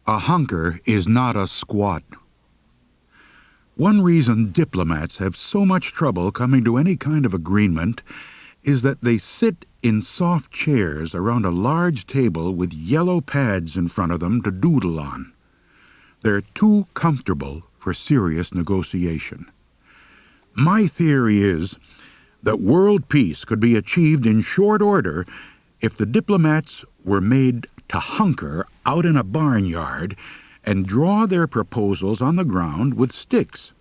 A hunker is not a squat. One reason diplomats have so much trouble coming to any kind of agreement is that they sit in soft chairs around a large table with yellow pads in front of them to doodle on. They're too comfortable for serious negotiation. My theory is that world peace could be achieved in short order if the diplomats were made to hunker out in a barnyard and draw their proposals on the ground with sticks.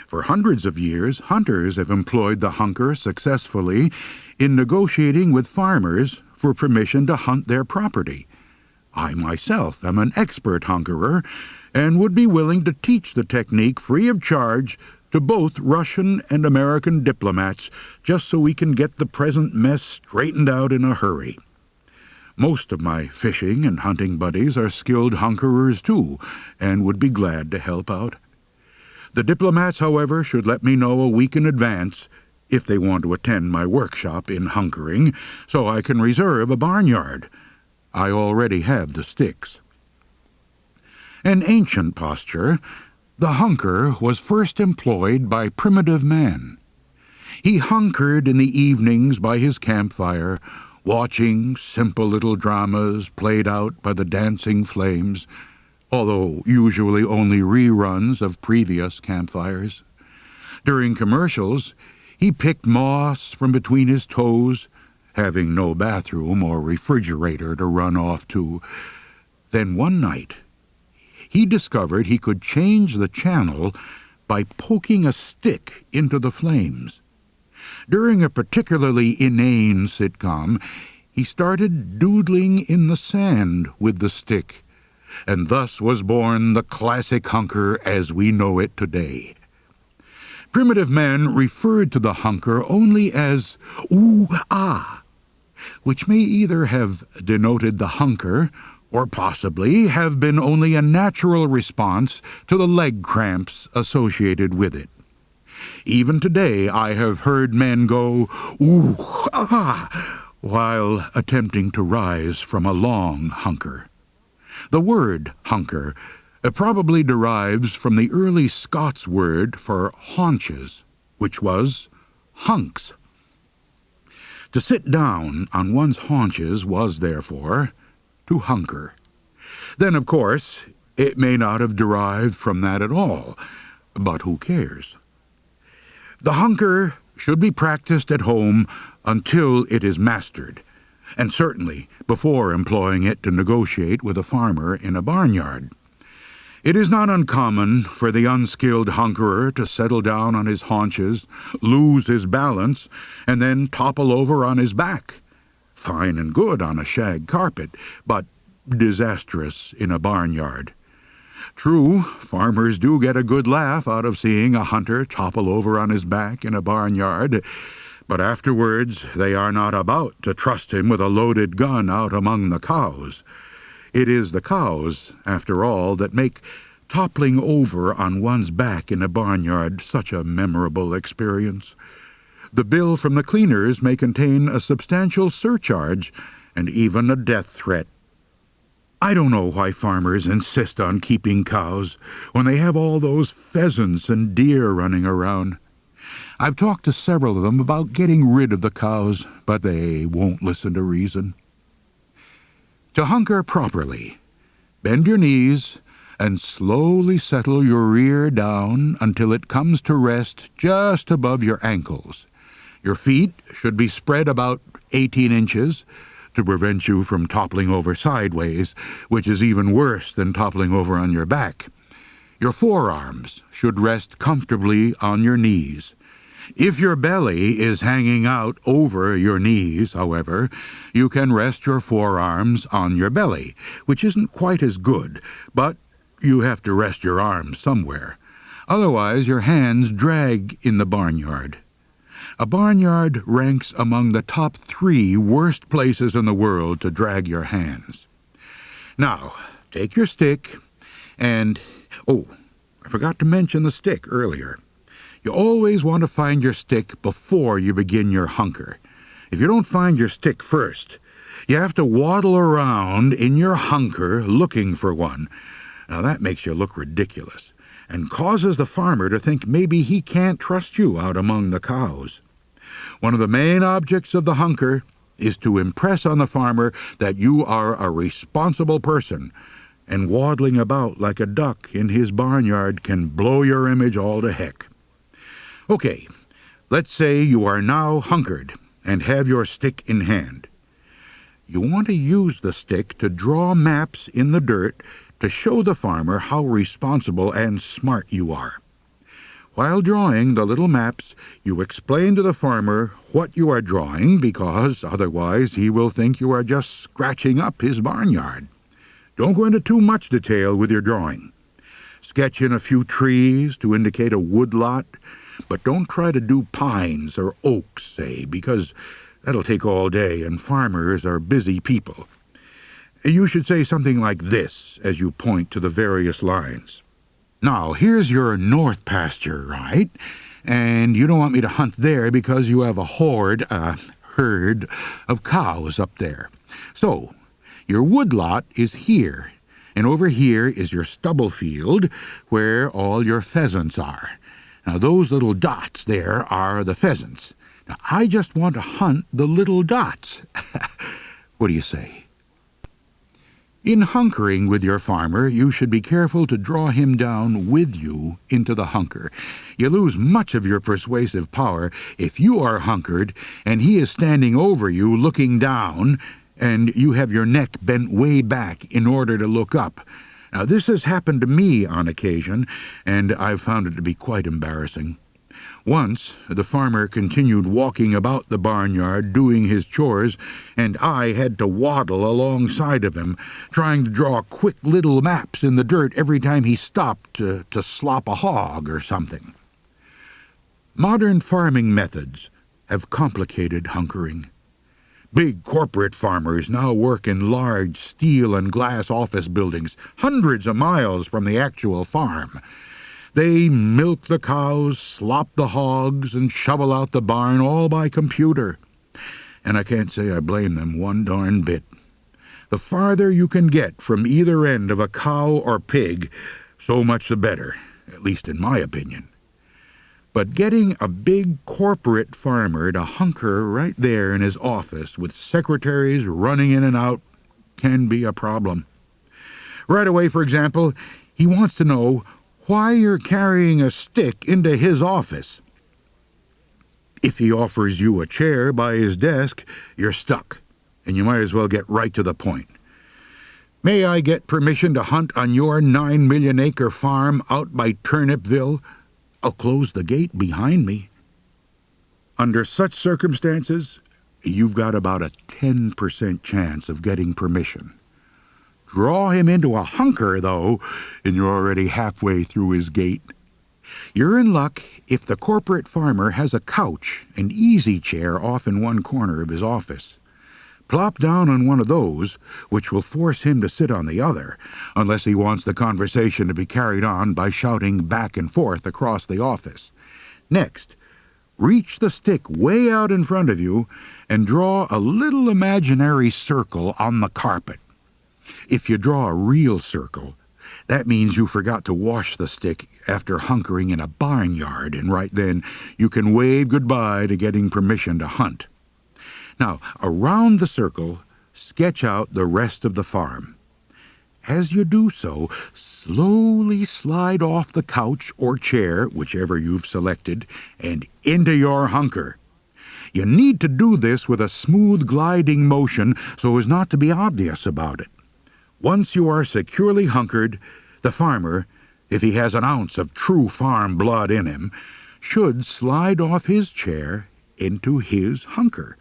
For hundreds of years, hunters have employed the hunker successfully in negotiating with farmers for permission to hunt their property. I myself am an expert hunkerer and would be willing to teach the technique free of charge to both Russian and American diplomats, just so we can get the present mess straightened out in a hurry. Most of my fishing and hunting buddies are skilled hunkerers too, and would be glad to help out. The diplomats, however, should let me know a week in advance if they want to attend my workshop in hunkering, so I can reserve a barnyard. I already have the sticks. An ancient posture, the hunker was first employed by primitive man. He hunkered in the evenings by his campfire, watching simple little dramas played out by the dancing flames, although usually only reruns of previous campfires. During commercials, he picked moss from between his toes, having no bathroom or refrigerator to run off to. Then one night, he discovered he could change the channel by poking a stick into the flames. During a particularly inane sitcom, he started doodling in the sand with the stick, and thus was born the classic hunker as we know it today. Primitive man referred to the hunker only as ooh-ah, which may either have denoted the hunker or possibly have been only a natural response to the leg cramps associated with it. Even today I have heard men go, ooh-ah, while attempting to rise from a long hunker. The word hunker probably derives from the early Scots word for haunches, which was hunks. To sit down on one's haunches was, therefore, to hunker. Then, of course, it may not have derived from that at all, but who cares? The hunker should be practiced at home until it is mastered, and certainly before employing it to negotiate with a farmer in a barnyard. It is not uncommon for the unskilled hunkerer to settle down on his haunches, lose his balance, and then topple over on his back. Fine and good on a shag carpet, but disastrous in a barnyard. True, farmers do get a good laugh out of seeing a hunter topple over on his back in a barnyard, but afterwards they are not about to trust him with a loaded gun out among the cows. It is the cows, after all, that make toppling over on one's back in a barnyard such a memorable experience. The bill from the cleaners may contain a substantial surcharge and even a death threat. I don't know why farmers insist on keeping cows when they have all those pheasants and deer running around. I've talked to several of them about getting rid of the cows, but they won't listen to reason. To hunker properly, bend your knees and slowly settle your rear down until it comes to rest just above your ankles. Your feet should be spread about 18 inches to prevent you from toppling over sideways, which is even worse than toppling over on your back. Your forearms should rest comfortably on your knees. If your belly is hanging out over your knees, however, you can rest your forearms on your belly, which isn't quite as good, but you have to rest your arms somewhere. Otherwise, your hands drag in the barnyard. A barnyard ranks among the top 3 worst places in the world to drag your hands. Now, take your stick and... Oh, I forgot to mention the stick earlier. You always want to find your stick before you begin your hunker. If you don't find your stick first, You have to waddle around in your hunker looking for one. Now that makes you look ridiculous and causes the farmer to think maybe he can't trust you out among the cows. One of the main objects of the hunker is to impress on the farmer that you are a responsible person, and waddling about like a duck in his barnyard can blow your image all to heck. Okay, let's say you are now hunkered and have your stick in hand. You want to use the stick to draw maps in the dirt to show the farmer how responsible and smart you are. While drawing the little maps, you explain to the farmer what you are drawing, because otherwise he will think you are just scratching up his barnyard. Don't go into too much detail with your drawing. Sketch in a few trees to indicate a woodlot, but don't try to do pines or oaks, say, because that'll take all day, and farmers are busy people. You should say something like this as you point to the various lines. Now, here's your north pasture, right? And you don't want me to hunt there because you have a herd of cows up there. So, your woodlot is here, and over here is your stubble field where all your pheasants are. Now, those little dots there are the pheasants. Now, I just want to hunt the little dots. What do you say? In hunkering with your farmer, you should be careful to draw him down with you into the hunker. You lose much of your persuasive power if you are hunkered and he is standing over you looking down, and you have your neck bent way back in order to look up. Now, this has happened to me on occasion, and I've found it to be quite embarrassing. Once, the farmer continued walking about the barnyard doing his chores, and I had to waddle alongside of him, trying to draw quick little maps in the dirt every time he stopped to slop a hog or something. Modern farming methods have complicated hunkering. Big corporate farmers now work in large steel and glass office buildings, hundreds of miles from the actual farm. They milk the cows, slop the hogs, and shovel out the barn all by computer. And I can't say I blame them one darn bit. The farther you can get from either end of a cow or pig, so much the better, at least in my opinion. But getting a big corporate farmer to hunker right there in his office with secretaries running in and out can be a problem. Right away, for example, he wants to know why you're carrying a stick into his office. If he offers you a chair by his desk, you're stuck, and you might as well get right to the point. May I get permission to hunt on your 9-million-acre farm out by Turnipville? I'll close the gate behind me. Under such circumstances, you've got about a 10% chance of getting permission. Draw him into a hunker, though, and you're already halfway through his gate. You're in luck if the corporate farmer has a couch and easy chair off in one corner of his office. Plop down on one of those, which will force him to sit on the other, unless he wants the conversation to be carried on by shouting back and forth across the office. Next, reach the stick way out in front of you and draw a little imaginary circle on the carpet. If you draw a real circle, that means you forgot to wash the stick after hunkering in a barnyard, and right then you can wave goodbye to getting permission to hunt. Now, around the circle, sketch out the rest of the farm. As you do so, slowly slide off the couch or chair, whichever you've selected, and into your hunker. You need to do this with a smooth gliding motion so as not to be obvious about it. Once you are securely hunkered, the farmer, if he has an ounce of true farm blood in him, should slide off his chair into his hunker.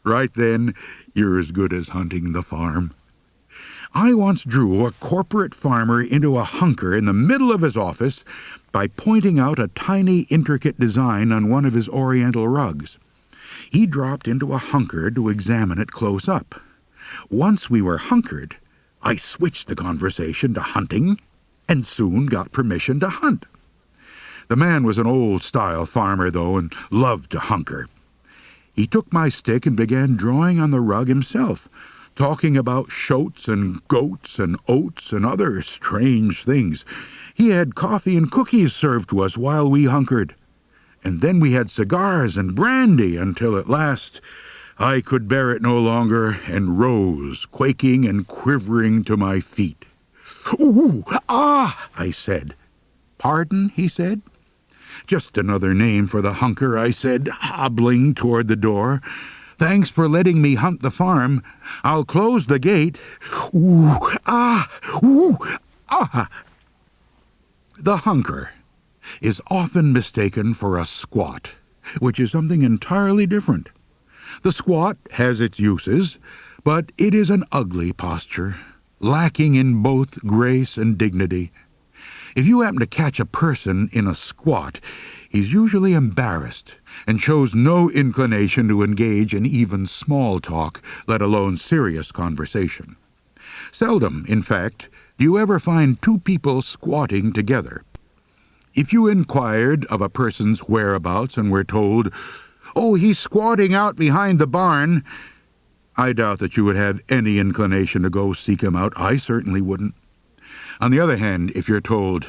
Right then, you're as good as hunting the farm. I once drew a corporate farmer into a hunker in the middle of his office by pointing out a tiny, intricate design on one of his oriental rugs. He dropped into a hunker to examine it close up. Once we were hunkered, I switched the conversation to hunting and soon got permission to hunt. The man was an old-style farmer, though, and loved to hunker. He took my stick and began drawing on the rug himself, talking about shoats and goats and oats and other strange things. He had coffee and cookies served to us while we hunkered. And then we had cigars and brandy until at last I could bear it no longer and rose, quaking and quivering to my feet. "Ooh, ah," I said. "Pardon?" he said. "Just another name for the hunker," I said, hobbling toward the door. "Thanks for letting me hunt the farm. I'll close the gate." "Ooh, ah, ooh, ah." The hunker is often mistaken for a squat, which is something entirely different. The squat has its uses, but it is an ugly posture, lacking in both grace and dignity. If you happen to catch a person in a squat, he's usually embarrassed and shows no inclination to engage in even small talk, let alone serious conversation. Seldom, in fact, do you ever find two people squatting together. If you inquired of a person's whereabouts and were told, "Oh, he's squatting out behind the barn," I doubt that you would have any inclination to go seek him out. I certainly wouldn't. On the other hand, if you're told,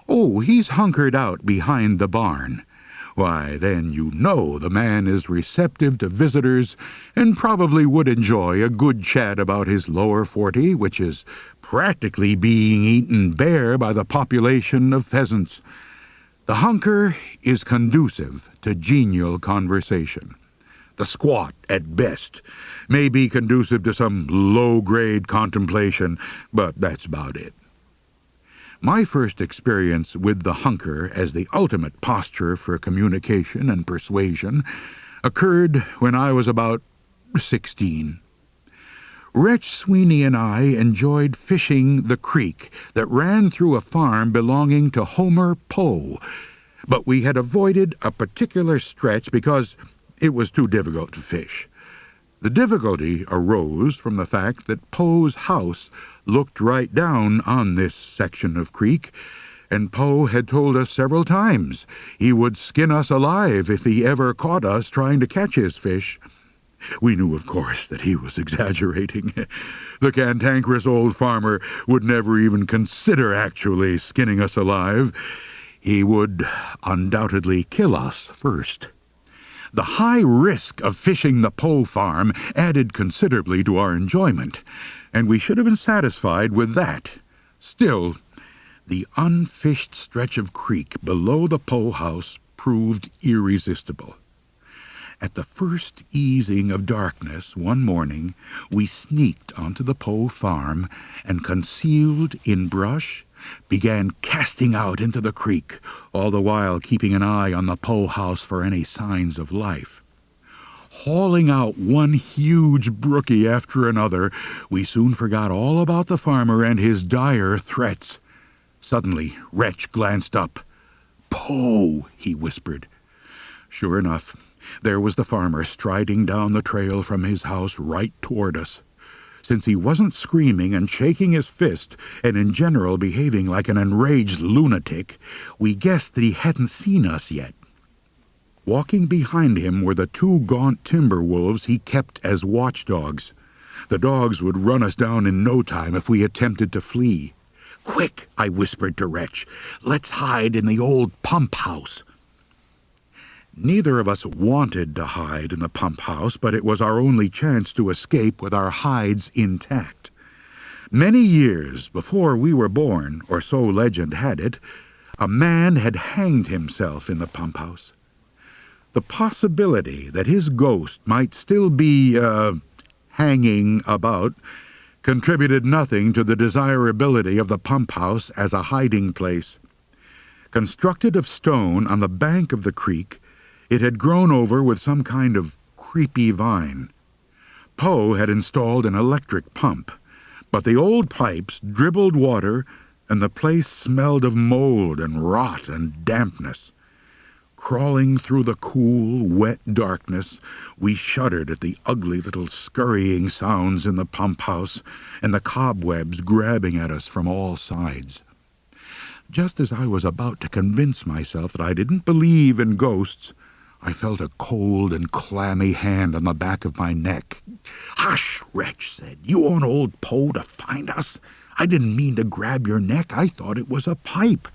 "Oh, he's hunkered out behind the barn," why, then you know the man is receptive to visitors and probably would enjoy a good chat about his lower 40, which is practically being eaten bare by the population of pheasants. The hunker is conducive to genial conversation. The squat, at best, may be conducive to some low-grade contemplation, but that's about it. My first experience with the hunker as the ultimate posture for communication and persuasion occurred when I was about 16. Wretch Sweeney and I enjoyed fishing the creek that ran through a farm belonging to Homer Poe, but we had avoided a particular stretch because it was too difficult to fish. The difficulty arose from the fact that Poe's house looked right down on this section of creek, and Poe had told us several times he would skin us alive if he ever caught us trying to catch his fish. We knew, of course, that he was exaggerating. The cantankerous old farmer would never even consider actually skinning us alive. He would undoubtedly kill us first. The high risk of fishing the Poe farm added considerably to our enjoyment, and we should have been satisfied with that. Still, the unfished stretch of creek below the Poe house proved irresistible. At the first easing of darkness one morning, we sneaked onto the Poe farm and, concealed in brush, began casting out into the creek, all the while keeping an eye on the Poe house for any signs of life. Hauling out one huge brookie after another, we soon forgot all about the farmer and his dire threats. Suddenly, Wretch glanced up. "Poe," he whispered. Sure enough, there was the farmer striding down the trail from his house right toward us. Since he wasn't screaming and shaking his fist, and in general behaving like an enraged lunatic, we guessed that he hadn't seen us yet. Walking behind him were the two gaunt timber wolves he kept as watchdogs. The dogs would run us down in no time if we attempted to flee. "Quick," I whispered to Wretch, "let's hide in the old pump house." Neither of us wanted to hide in the pump house, but it was our only chance to escape with our hides intact. Many years before we were born, or so legend had it, a man had hanged himself in the pump house. The possibility that his ghost might still be, hanging about contributed nothing to the desirability of the pump house as a hiding place. Constructed of stone on the bank of the creek, it had grown over with some kind of creepy vine. Poe had installed an electric pump, but the old pipes dribbled water, and the place smelled of mold and rot and dampness. Crawling through the cool, wet darkness, we shuddered at the ugly little scurrying sounds in the pump house and the cobwebs grabbing at us from all sides. Just as I was about to convince myself that I didn't believe in ghosts, I felt a cold and clammy hand on the back of my neck. "Hush," Wretch said. "You want old Poe to find us? I didn't mean to grab your neck. I thought it was a pipe."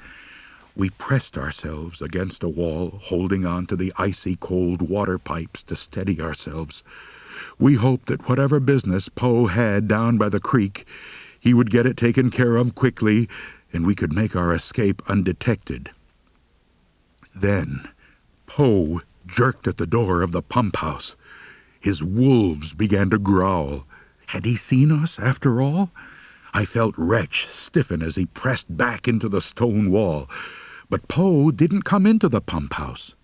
We pressed ourselves against a wall, holding on to the icy cold water pipes to steady ourselves. We hoped that whatever business Poe had down by the creek, he would get it taken care of quickly, and we could make our escape undetected. Then Poe jerked at the door of the pump house. His wolves began to growl. Had he seen us, after all? I felt Wretch stiffen as he pressed back into the stone wall. But Poe didn't come into the pump house.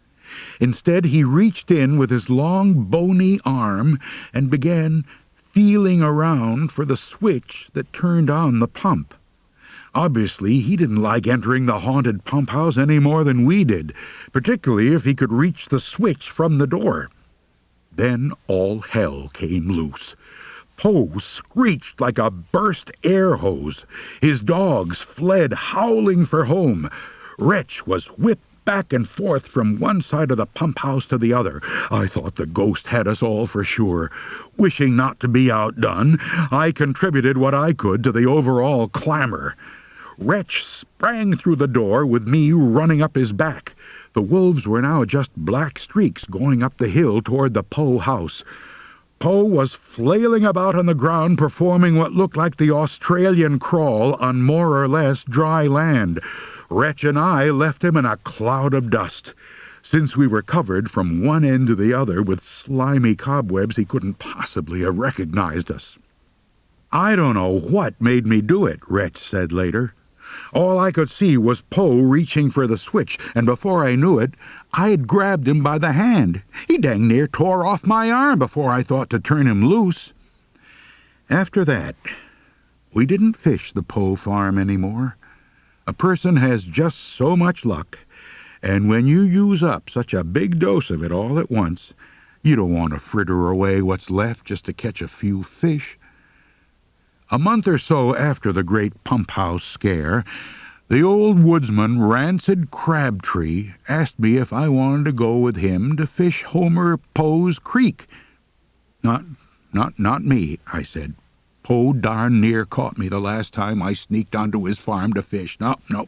Instead, he reached in with his long, bony arm and began feeling around for the switch that turned on the pump. Obviously, he didn't like entering the haunted pump house any more than we did, particularly if he could reach the switch from the door. Then all hell came loose. Poe screeched like a burst air hose. His dogs fled howling for home. Wretch was whipped back and forth from one side of the pump house to the other. I thought the ghost had us all for sure. Wishing not to be outdone, I contributed what I could to the overall clamor. Wretch sprang through the door with me running up his back. The wolves were now just black streaks going up the hill toward the Poe house. Poe was flailing about on the ground, performing what looked like the Australian crawl on more or less dry land. Wretch and I left him in a cloud of dust. Since we were covered from one end to the other with slimy cobwebs, he couldn't possibly have recognized us. "I don't know what made me do it," Wretch said later. "All I could see was Poe reaching for the switch, and before I knew it, I had grabbed him by the hand. He dang near tore off my arm before I thought to turn him loose." After that, we didn't fish the Poe farm anymore. A person has just so much luck, and when you use up such a big dose of it all at once, you don't want to fritter away what's left just to catch a few fish. A month or so after the great pump house scare, the old woodsman Rancid Crabtree asked me if I wanted to go with him to fish Homer Poe's creek. Not me," I said. "Poe darn near caught me the last time I sneaked onto his farm to fish. No.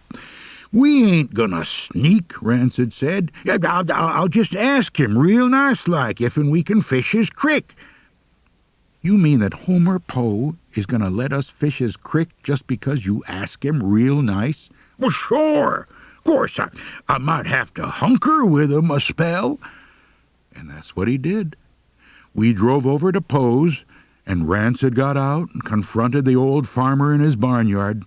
"We ain't gonna sneak," Rancid said. I'll just ask him real nice-like if we can fish his crick." "You mean that Homer Poe is going to let us fish his crick just because you ask him real nice?" "Well, sure. Of course, I might have to hunker with him a spell." And that's what he did. We drove over to Poe's, and Rancid got out and confronted the old farmer in his barnyard.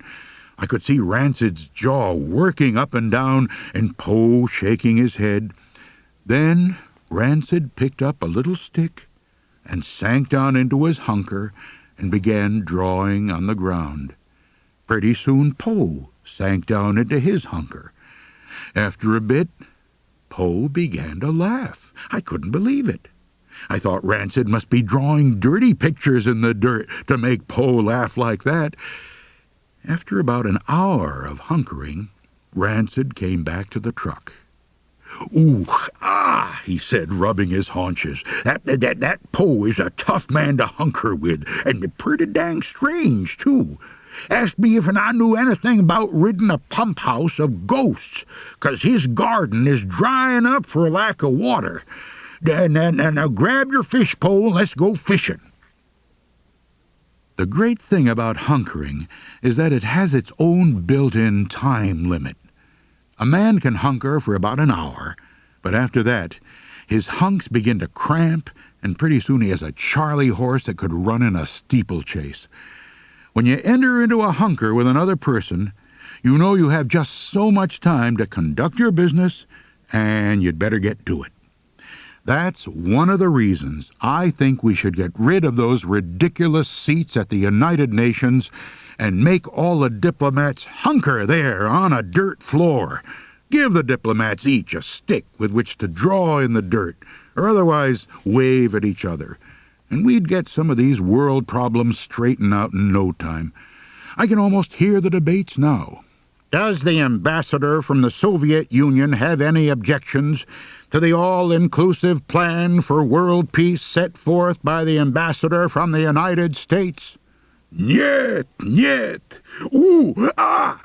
I could see Rancid's jaw working up and down, and Poe shaking his head. Then Rancid picked up a little stick and sank down into his hunker and began drawing on the ground. Pretty soon Poe sank down into his hunker. After a bit, Poe began to laugh. I couldn't believe it. I thought Rancid must be drawing dirty pictures in the dirt to make Poe laugh like that. After about an hour of hunkering, Rancid came back to the truck. "Ooh, he said, rubbing his haunches. That Poe is a tough man to hunker with, and pretty dang strange, too. Asked me if I knew anything about ridding a pump house of ghosts, 'cause his garden is drying up for lack of water. Now grab your fish pole and let's go fishing." The great thing about hunkering is that it has its own built-in time limit. A man can hunker for about an hour, but after that, his hunks begin to cramp, and pretty soon he has a Charlie horse that could run in a steeplechase. When you enter into a hunker with another person, you know you have just so much time to conduct your business, and you'd better get to it. That's one of the reasons I think we should get rid of those ridiculous seats at the United Nations and make all the diplomats hunker there on a dirt floor. Give the diplomats each a stick with which to draw in the dirt, or otherwise wave at each other, and we'd get some of these world problems straightened out in no time. I can almost hear the debates now. Does the ambassador from the Soviet Union have any objections to the all-inclusive plan for world peace set forth by the ambassador from the United States? Нет, нет. У, а,